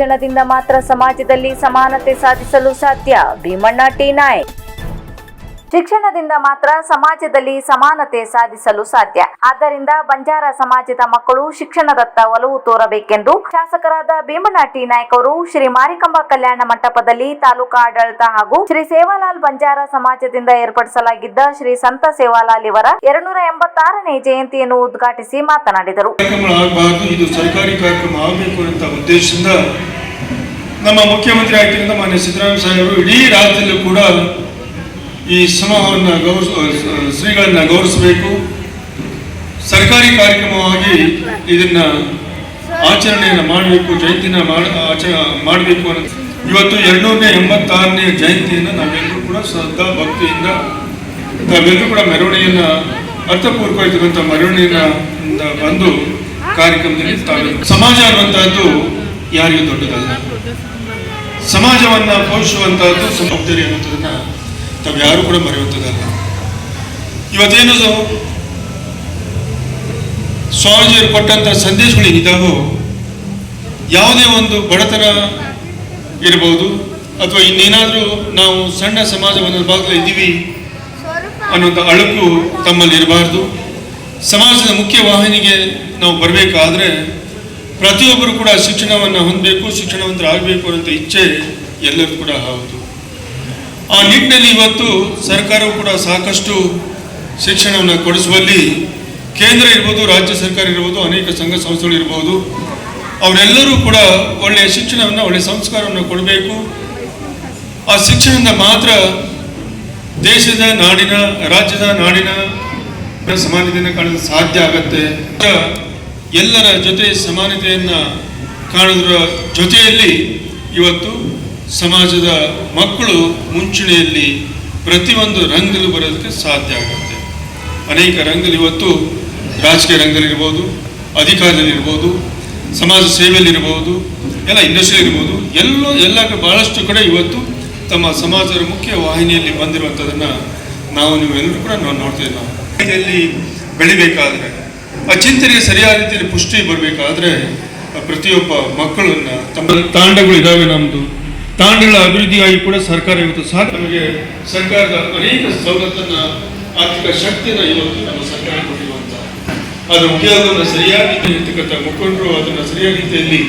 ಶಿಕ್ಷಣದಿಂದ ಮಾತ್ರ ಸಮಾಜದಲ್ಲಿ ಸಮಾನತೆ ಸಾಧಿಸಲು ಸಾಧ್ಯ. ಭೀಮಣ್ಣ ಟಿ ನಾಯಕ್. ಶಿಕ್ಷಣದಿಂದ ಮಾತ್ರ ಸಮಾಜದಲ್ಲಿ ಸಮಾನತೆ ಸಾಧಿಸಲು ಸಾಧ್ಯ. ಆದ್ದರಿಂದ ಬಂಜಾರ ಸಮಾಜದ ಮಕ್ಕಳು ಶಿಕ್ಷಣದತ್ತ ಒಲವು ತೋರಬೇಕೆಂದು ಶಾಸಕರಾದ ಭೀಮಣ್ಣ ಟಿ ನಾಯಕ್ ಅವರು ಶ್ರೀ ಮಾರಿಕಾಂಬಾ ಕಲ್ಯಾಣ ಮಂಟಪದಲ್ಲಿ ತಾಲೂಕಾ ಆಡಳಿತ ಹಾಗೂ ಶ್ರೀ ಸೇವಾಲಾಲ್ ಬಂಜಾರ ಸಮಾಜದಿಂದ ಏರ್ಪಡಿಸಲಾಗಿದ್ದ ಶ್ರೀ ಸಂತ ಸೇವಾಲಾಲ್ ಇವರ 286ನೇ ಜಯಂತಿಯನ್ನು ಉದ್ಘಾಟಿಸಿ ಮಾತನಾಡಿದರು. ಇದು ಸರ್ಕಾರಿ ಕಾರ್ಯಕ್ರಮ ಆಗಬೇಕು ಅಂತ ಉದ್ದೇಶದಿಂದ ನಮ್ಮ ಮುಖ್ಯಮಂತ್ರಿ ಆಗಿದ್ದರಿಂದ ಮಾನ್ಯ ಸಿದ್ದರಾಮಯ್ಯ ಸಾಹೇಬರು ಇಡೀ ರಾಜ್ಯದಲ್ಲೂ ಕೂಡ ಈ ಸಮೂಹವನ್ನು ಶ್ರೀಗಳನ್ನ ಗೌರವಿಸಬೇಕು, ಸರ್ಕಾರಿ ಕಾರ್ಯಕ್ರಮವಾಗಿ ಇದನ್ನ ಆಚರಣೆಯನ್ನು ಮಾಡಬೇಕು, ಜಯಂತಿನ ಮಾಡಬೇಕು ಅನ್ನೋದು. ಇವತ್ತು 286ನೇ ಜಯಂತಿಯನ್ನು ನಾವೆಲ್ಲರೂ ಕೂಡ ಶ್ರದ್ಧಾ ಭಕ್ತಿಯಿಂದ ನಾವೆಲ್ಲರೂ ಕೂಡ ಮೆರವಣಿಗೆಯನ್ನು ಅರ್ಥಪೂರ್ವಕವಾಗಿರುವಂಥ ಮೆರವಣಿಗೆಯಿಂದ ಬಂದು ಕಾರ್ಯಕ್ರಮದಲ್ಲಿ ಸಮಾಜ ಅನ್ನುವಂಥದ್ದು ಯಾರಿಗೂ ದೊಡ್ಡದಲ್ಲ. ಸಮಾಜವನ್ನು ಪೋಷಿಸುವಂತಹದ್ದು ಜವಾಬ್ದಾರಿ ಅನ್ನುವಂಥದ್ದನ್ನ ತಾವು ಯಾರು ಕೂಡ ಮರೆಯುವಂಥದ್ದಲ್ಲ. ಇವತ್ತೇನು ಸ್ವಾಮೀಜಿಯವರು ಕೊಟ್ಟಂತ ಸಂದೇಶಗಳು ಏನಿದ್ದಾವೋ, ಯಾವುದೇ ಒಂದು ಬಡತನ ಇರಬಹುದು ಅಥವಾ ಇನ್ನೇನಾದರೂ ನಾವು ಸಣ್ಣ ಸಮಾಜವನ್ನು ಭಾಗದಲ್ಲಿ ಇದ್ದೀವಿ ಅನ್ನುವಂಥ ಅಳುಕು ತಮ್ಮಲ್ಲಿ ಇರಬಾರ್ದು. ಸಮಾಜದ ಮುಖ್ಯ ವಾಹಿನಿಗೆ ನಾವು ಬರಬೇಕಾದ್ರೆ ಪ್ರತಿಯೊಬ್ಬರು ಕೂಡ ಶಿಕ್ಷಣವನ್ನು ಹೊಂದಬೇಕು, ಶಿಕ್ಷಣವಂತರಾಗಬೇಕು ಅನ್ನೋಂಥ ಇಚ್ಛೆ ಎಲ್ಲರೂ ಕೂಡ ಹೌದು. ಆ ನಿಟ್ಟಿನಲ್ಲಿ ಇವತ್ತು ಸರ್ಕಾರವು ಕೂಡ ಸಾಕಷ್ಟು ಶಿಕ್ಷಣವನ್ನು ಕೊಡಿಸುವಲ್ಲಿ ಕೇಂದ್ರ ಇರ್ಬೋದು, ರಾಜ್ಯ ಸರ್ಕಾರ ಇರ್ಬೋದು, ಅನೇಕ ಸಂಘ ಸಂಸ್ಥೆಗಳು ಇರ್ಬೋದು, ಅವರೆಲ್ಲರೂ ಕೂಡ ಒಳ್ಳೆಯ ಶಿಕ್ಷಣವನ್ನು, ಒಳ್ಳೆಯ ಸಂಸ್ಕಾರವನ್ನು ಕೊಡಬೇಕು. ಆ ಶಿಕ್ಷಣದಿಂದ ಮಾತ್ರ ದೇಶದ, ನಾಡಿನ, ರಾಜ್ಯದ, ನಾಡಿನ ಸಮಾನತೆಯನ್ನು ಕಾಣಲು ಸಾಧ್ಯ ಆಗತ್ತೆ. ಎಲ್ಲರ ಜೊತೆ ಸಮಾನತೆಯನ್ನು ಕಾಣೋದ್ರ ಜೊತೆಯಲ್ಲಿ ಇವತ್ತು ಸಮಾಜದ ಮಕ್ಕಳು ಮುಂಚೂಣಿಯಲ್ಲಿ ಪ್ರತಿಯೊಂದು ರಂಗದಲ್ಲಿ ಬರೋದಕ್ಕೆ ಸಾಧ್ಯ ಆಗುತ್ತೆ. ಅನೇಕ ರಂಗದಲ್ಲಿ ಇವತ್ತು ರಾಜಕೀಯ ರಂಗದಲ್ಲಿರ್ಬೋದು, ಅಧಿಕಾರದಲ್ಲಿರ್ಬೋದು, ಸಮಾಜ ಸೇವೆಯಲ್ಲಿರ್ಬೋದು, ಎಲ್ಲ ಇಂಡಸ್ಟ್ರಿ ಇರ್ಬೋದು, ಎಲ್ಲ ಬಹಳಷ್ಟು ಕಡೆ ಇವತ್ತು ತಮ್ಮ ಸಮಾಜದ ಮುಖ್ಯ ವಾಹಿನಿಯಲ್ಲಿ ಬಂದಿರುವಂಥದ್ದನ್ನು ನೀವೆಲ್ಲರೂ ಕೂಡ ನೋಡ್ತೇವೆ. ನಾವು ರೀತಿಯಲ್ಲಿ ಬೆಳಿಬೇಕಾದ್ರೆ, ಆ ಚಿಂತನೆಗೆ ಸರಿಯಾದ ರೀತಿಯಲ್ಲಿ ಪುಷ್ಟಿ ಬರಬೇಕಾದ್ರೆ ಪ್ರತಿಯೊಬ್ಬ ಮಕ್ಕಳನ್ನ ತಮ್ಮ ತಾಂಡಗಳು ಇದ್ದಾವೆ. ನಮ್ಮದು ತಾಂಡಗಳ ಅಭಿವೃದ್ಧಿಯಾಗಿ ಕೂಡ ಸರ್ಕಾರ ಇವತ್ತು ನಮಗೆ ಸರ್ಕಾರದ ಅನೇಕ ಸವಲತ್ತನ್ನು, ಆರ್ಥಿಕ ಶಕ್ತಿಯನ್ನು ಇವತ್ತು ನಮ್ಮ ಸರ್ಕಾರ ಕೊಟ್ಟಿರುವಂಥ ಅದರ ಉಪಯೋಗವನ್ನು ಸರಿಯಾದ ರೀತಿಯಲ್ಲಿ ಇರ್ತಕ್ಕಂಥ ಮುಖಂಡರು ಅದನ್ನು ಸರಿಯಾದ ರೀತಿಯಲ್ಲಿ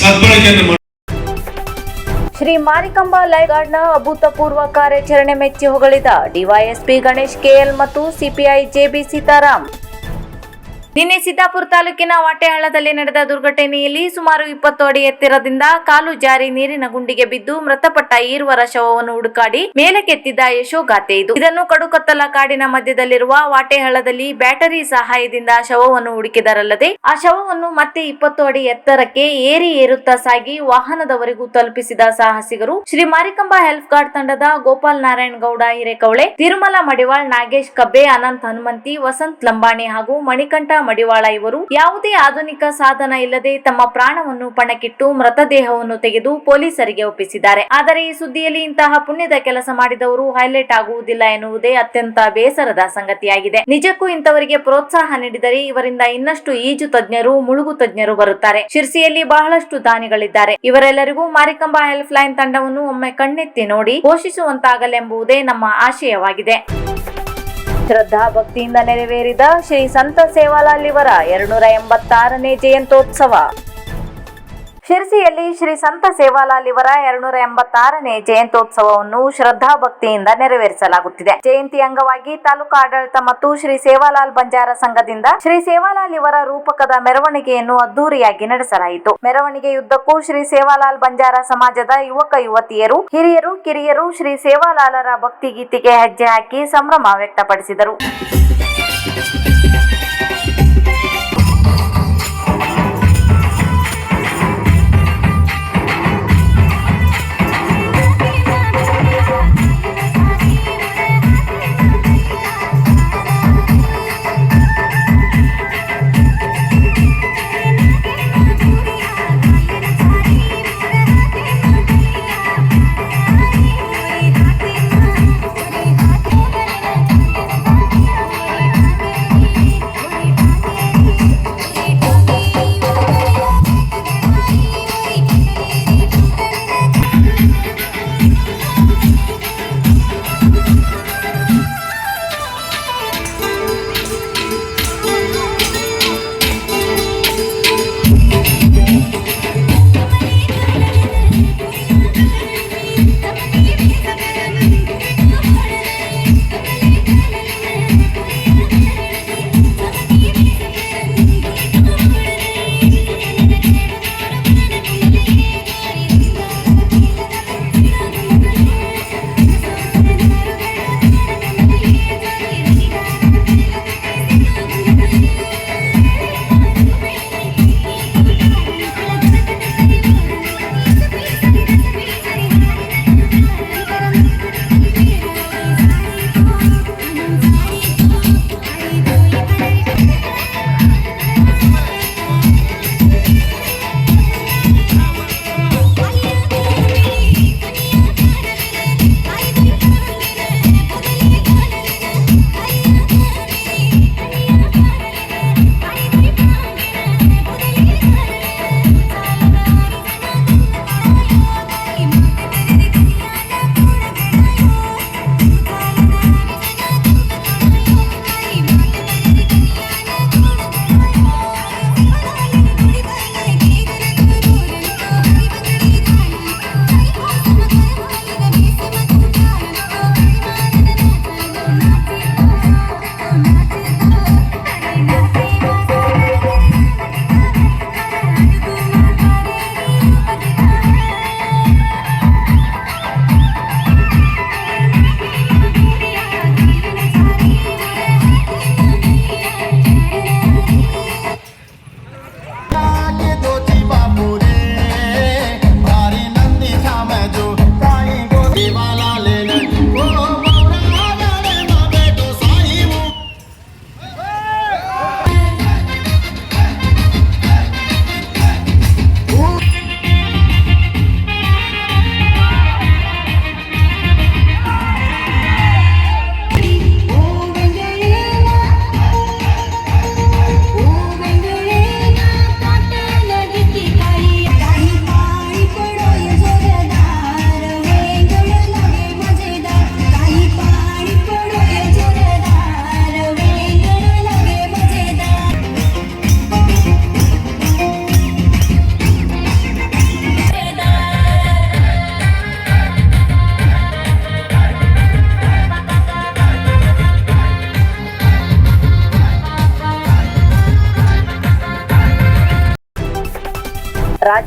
ಸದ್ಬಳಕೆಯನ್ನು ಮಾಡಿ ಶ್ರೀ ಮಾರಿಕಾಂಬಾ ಲೈಫ್ ಗಾರ್ಡ್ನ ಅಭೂತಪೂರ್ವ ಕಾರ್ಯಾಚರಣೆ ಮೆಚ್ಚಿ ಹೊಗಳಿದ ಡಿವೈಎಸ್ಪಿ ಗಣೇಶ್ ಕೆಎಲ್ ಮತ್ತು ಸಿಪಿಐ ಜೆಬಿ ಸೀತಾರಾಮ್. ನಿನ್ನೆ ಸಿದ್ದಾಪುರ ತಾಲೂಕಿನ ವಾಟೆಹಳ್ಳದಲ್ಲಿ ನಡೆದ ದುರ್ಘಟನೆಯಲ್ಲಿ ಸುಮಾರು 20 ಅಡಿ ಎತ್ತರದಿಂದ ಕಾಲು ಜಾರಿ ನೀರಿನ ಗುಂಡಿಗೆ ಬಿದ್ದು ಮೃತಪಟ್ಟ ಈರ್ವರ ಶವವನ್ನು ಹುಡುಕಾಡಿ ಮೇಲಕ್ಕೆತ್ತಿದ್ದ ಯಶೋಗಾಥೆ ಇದು. ಇದನ್ನು ಕಡುಕತ್ತಲ ಕಾಡಿನ ಮಧ್ಯದಲ್ಲಿರುವ ವಾಟೆಹಳ್ಳದಲ್ಲಿ ಬ್ಯಾಟರಿ ಸಹಾಯದಿಂದ ಶವವನ್ನು ಹುಡುಕಿದರಲ್ಲದೆ ಆ ಶವವನ್ನು ಮತ್ತೆ 20 ಅಡಿ ಎತ್ತರಕ್ಕೆ ಏರುತ್ತಾ ಸಾಗಿ ವಾಹನದವರೆಗೂ ತಲುಪಿಸಿದ ಸಾಹಸಿಗರು ಶ್ರೀ ಮಾರಿಕಾಂಬಾ ಹೆಲ್ಪ್ ಗಾರ್ಡ್ ತಂಡದ ಗೋಪಾಲ್ ನಾರಾಯಣ್ ಗೌಡ ಹಿರೇಕವಳೆ, ತಿರುಮಲ ಮಡಿವಾಳ್, ನಾಗೇಶ್ ಕಬ್ಬೆ, ಅನಂತ್ ಹನುಮಂತಿ, ವಸಂತ್ ಲಂಬಾಣಿ ಹಾಗೂ ಮಣಿಕಂಠ ಮಡಿವಾಳ ಇವರು ಯಾವುದೇ ಆಧುನಿಕ ಸಾಧನ ಇಲ್ಲದೆ ತಮ್ಮ ಪ್ರಾಣವನ್ನು ಪಣಕ್ಕಿಟ್ಟು ಮೃತದೇಹವನ್ನು ತೆಗೆದು ಪೊಲೀಸರಿಗೆ ಒಪ್ಪಿಸಿದ್ದಾರೆ. ಆದರೆ ಈ ಸುದ್ದಿಯಲ್ಲಿ ಇಂತಹ ಪುಣ್ಯದ ಕೆಲಸ ಮಾಡಿದವರು ಹೈಲೈಟ್ ಆಗುವುದಿಲ್ಲ ಎನ್ನುವುದೇ ಅತ್ಯಂತ ಬೇಸರದ ಸಂಗತಿಯಾಗಿದೆ. ನಿಜಕ್ಕೂ ಇಂಥವರಿಗೆ ಪ್ರೋತ್ಸಾಹ ನೀಡಿದರೆ ಇವರಿಂದ ಇನ್ನಷ್ಟು ಈಜು ತಜ್ಞರು, ಮುಳುಗು ತಜ್ಞರು ಬರುತ್ತಾರೆ. ಶಿರ್ಸಿಯಲ್ಲಿ ಬಹಳಷ್ಟು ದಾನಿಗಳಿದ್ದಾರೆ. ಇವರೆಲ್ಲರಿಗೂ ಮಾರಿಕಾಂಬಾ ಹೆಲ್ಪ್ ಲೈನ್ ತಂಡವನ್ನು ಒಮ್ಮೆ ಕಣ್ಣೆತ್ತಿ ನೋಡಿ ಪೋಷಿಸುವಂತಾಗಲೆಂಬುದೇ ನಮ್ಮ ಆಶಯವಾಗಿದೆ. ಶ್ರದ್ಧಾ ಭಕ್ತಿಯಿಂದ ನೆರವೇರಿದ ಶ್ರೀ ಸಂತ ಸೇವಾಲಾಲ್ ಇವರ 286ನೇ ಜಯಂತ್ಯೋತ್ಸವ. ಶಿರ್ಸಿಯಲ್ಲಿ ಶ್ರೀ ಸಂತ ಸೇವಾಲಾಲ್ ಇವರ 286ನೇ ಜಯಂತ್ಯೋತ್ಸವವನ್ನು ಶ್ರದ್ಧಾ ಭಕ್ತಿಯಿಂದ ನೆರವೇರಿಸಲಾಗುತ್ತಿದೆ. ಜಯಂತಿ ಅಂಗವಾಗಿ ತಾಲೂಕಾ ಆಡಳಿತ ಮತ್ತು ಶ್ರೀ ಸೇವಾಲಾಲ್ ಬಂಜಾರ ಸಂಘದಿಂದ ಶ್ರೀ ಸೇವಾಲಾಲ್ ಇವರ ರೂಪಕದ ಮೆರವಣಿಗೆಯನ್ನು ಅದ್ದೂರಿಯಾಗಿ ನಡೆಸಲಾಯಿತು. ಮೆರವಣಿಗೆಯುದ್ದಕ್ಕೂ ಶ್ರೀ ಸೇವಾಲಾಲ್ ಬಂಜಾರ ಸಮಾಜದ ಯುವಕ ಯುವತಿಯರು, ಹಿರಿಯರು, ಕಿರಿಯರು ಶ್ರೀ ಸೇವಾಲಾಲರ ಭಕ್ತಿ ಗೀತೆಗೆ ಹೆಜ್ಜೆ ಹಾಕಿ ಸಂಭ್ರಮ ವ್ಯಕ್ತಪಡಿಸಿದರು.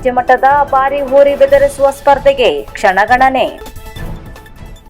ರಾಜ್ಯ ಮಟ್ಟದ ಭಾರಿ ಹೋರಿ ಬೆದರಿಸುವ ಸ್ಪರ್ಧೆಗೆ ಕ್ಷಣಗಣನೆ.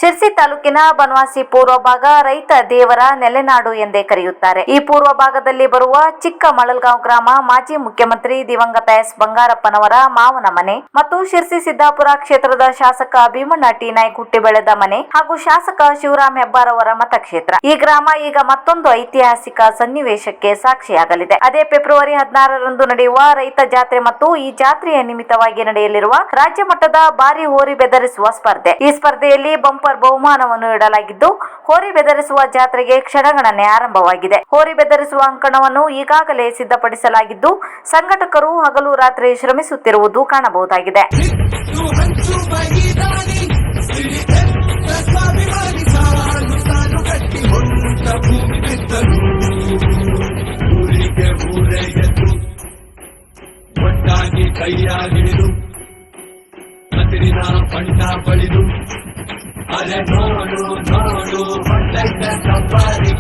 ಶಿರ್ಸಿ ತಾಲೂಕಿನ ಬನವಾಸಿ ಪೂರ್ವ ಭಾಗ ರೈತ ದೇವರ ನೆಲೆನಾಡು ಎಂದೇ ಕರೆಯುತ್ತಾರೆ. ಈ ಪೂರ್ವ ಭಾಗದಲ್ಲಿ ಬರುವ ಚಿಕ್ಕ ಮಳಲ್ಗಾಂವ್ ಗ್ರಾಮ ಮಾಜಿ ಮುಖ್ಯಮಂತ್ರಿ ದಿವಂಗತ ಎಸ್ ಬಂಗಾರಪ್ಪನವರ ಮಾವನ ಮನೆ ಮತ್ತು ಶಿರ್ಸಿ ಸಿದ್ದಾಪುರ ಕ್ಷೇತ್ರದ ಶಾಸಕ ಭೀಮಣ್ಣ ಟಿ ನಾಯ್ಕ ಹುಟ್ಟಿ ಬೆಳೆದ ಮನೆ ಹಾಗೂ ಶಾಸಕ ಶಿವರಾಮ್ ಹೆಬ್ಬಾರ್ ಅವರ ಮತಕ್ಷೇತ್ರ. ಈ ಗ್ರಾಮ ಈಗ ಮತ್ತೊಂದು ಐತಿಹಾಸಿಕ ಸನ್ನಿವೇಶಕ್ಕೆ ಸಾಕ್ಷಿಯಾಗಲಿದೆ. ಅದೇ ಫೆಬ್ರವರಿ 16ರಂದು ನಡೆಯುವ ರೈತ ಜಾತ್ರೆ ಮತ್ತು ಈ ಜಾತ್ರೆಯ ನಿಮಿತ್ತವಾಗಿ ನಡೆಯಲಿರುವ ರಾಜ್ಯ ಮಟ್ಟದ ಭಾರಿ ಹೋರಿ ಬೆದರಿಸುವ ಸ್ಪರ್ಧೆ. ಈ ಸ್ಪರ್ಧೆಯಲ್ಲಿ ಬಂಪರ್ ಬಹುಮಾನವನ್ನು ಇಡಲಾಗಿದ್ದು, ಹೋರಿ ಬೆದರಿಸುವ ಜಾತ್ರೆಗೆ ಕ್ಷಣಗಣನೆ ಆರಂಭವಾಗಿದೆ. ಹೋರಿ ಬೆದರಿಸುವ ಅಂಕಣವನ್ನು ಈಗಾಗಲೇ ಸಿದ್ಧಪಡಿಸಲಾಗಿದ್ದು, ಸಂಘಟಕರು ಹಗಲು ರಾತ್ರಿ ಶ್ರಮಿಸುತ್ತಿರುವುದು ಕಾಣಬಹುದಾಗಿದೆ. ಅರೆ ನೋಡು ನೋಡು ಹೊಟ್ಟೆ ಸಫಾರಿ